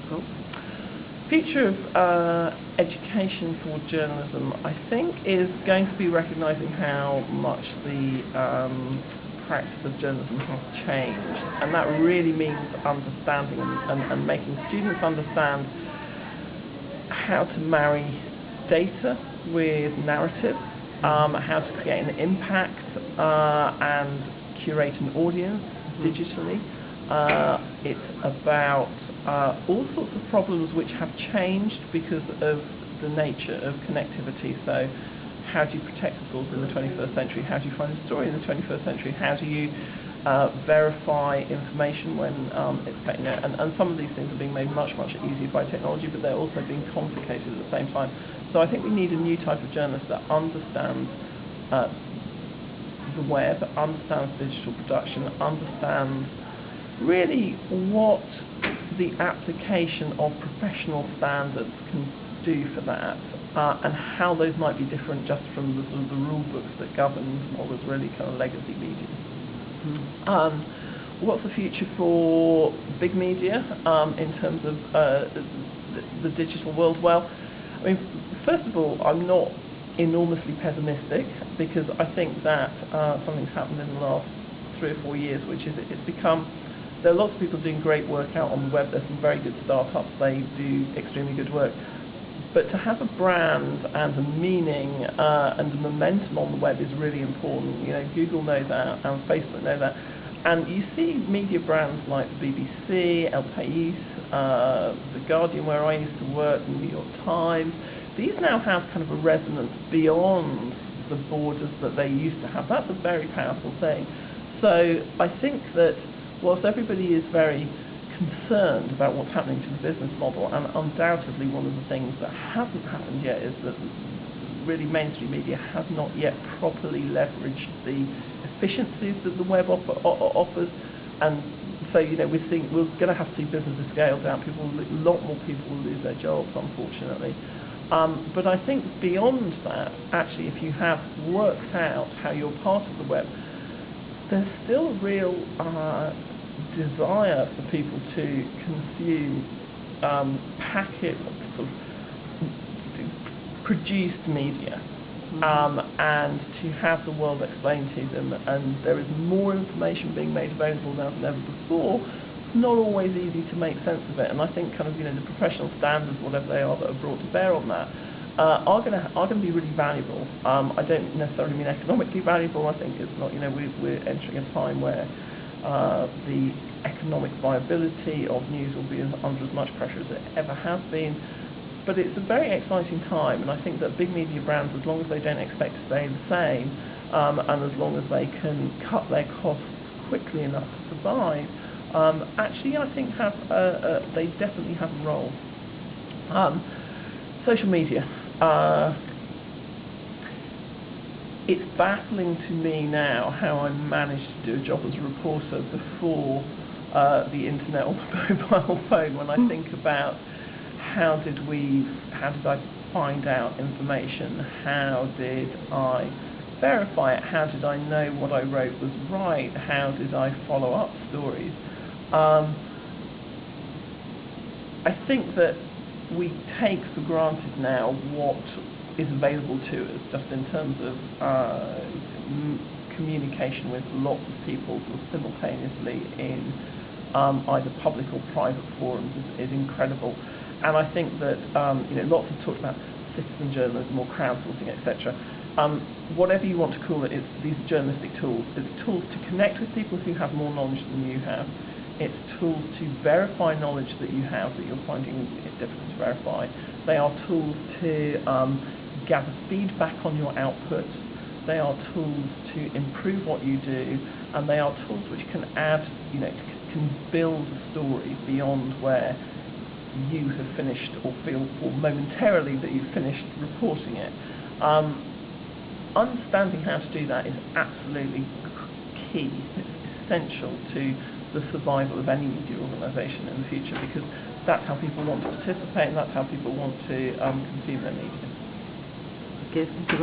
Cool. Future of education for journalism, I think, is going to be recognising how much the practice of journalism has changed, and that really means understanding and making students understand how to marry data with narrative, how to create an impact and curate an audience digitally. It's about all sorts of problems which have changed because of the nature of connectivity. So how do you protect the source in the 21st century? How do you find a story in the 21st century? How do you verify information when it's, and some of these things are being made much easier by technology, but they're also being complicated at the same time. So I think we need a new type of journalist that understands the web, understands digital production, understands really what the application of professional standards can do for that, and how those might be different just from the sort of the rule books that govern what was really kind of legacy media. What's the future for big media in terms of the digital world? Well, I mean, first of all, I'm not enormously pessimistic, because I think that something's happened in the last 3 or 4 years, which is it's become, there are lots of people doing great work out on the web. There's some very good startups, they do extremely good work. But to have a brand and a meaning and a momentum on the web is really important. You know, Google know that, and Facebook know that. And you see media brands like the BBC, El País, The Guardian, where I used to work, the New York Times. These now have kind of a resonance beyond the borders that they used to have. That's a very powerful thing. So I think that whilst everybody is very concerned about what's happening to the business model, and undoubtedly one of the things that hasn't happened yet is that really mainstream media has not yet properly leveraged the efficiencies that the web offers, and so we're going to have to see businesses scale down. A lot more people will lose their jobs, unfortunately. But I think beyond that, actually, if you have worked out how you're part of the web, there's still a real desire for people to consume packet sort of produced media, and to have the world explained to them, and there is more information being made available now than ever before. It's not always easy to make sense of it, and I think kind of the professional standards, whatever they are, that are brought to bear on that are going to be really valuable. I don't necessarily mean economically valuable. I think it's not, we're entering a time where the economic viability of news will be under as much pressure as it ever has been. But it's a very exciting time, and I think that big media brands, as long as they don't expect to stay the same, and as long as they can cut their costs quickly enough to survive, actually I think they definitely have a role. Social media. It's baffling to me now how I managed to do a job as a reporter before the internet or the mobile phone, when I think about how did I find out information, how did I verify it, how did I know what I wrote was right, how did I follow up stories. I think that we take for granted now what is available to us, just in terms of communication with lots of people sort of simultaneously in either public or private forums is incredible. And I think that lots of talk about citizen journalism or crowdsourcing, etc. Whatever you want to call it, these are journalistic tools. It's tools to connect with people who have more knowledge than you have. It's tools to verify knowledge that you have that you're finding it difficult to verify. They are tools to gather feedback on your output. They are tools to improve what you do, and they are tools which can add, can build a story beyond where you have finished or feel momentarily that you've finished reporting it. Understanding how to do that is absolutely key. It's essential to the survival of any media organisation in the future, because that's how people want to participate, and that's how people want to consume their media. Thank you very much.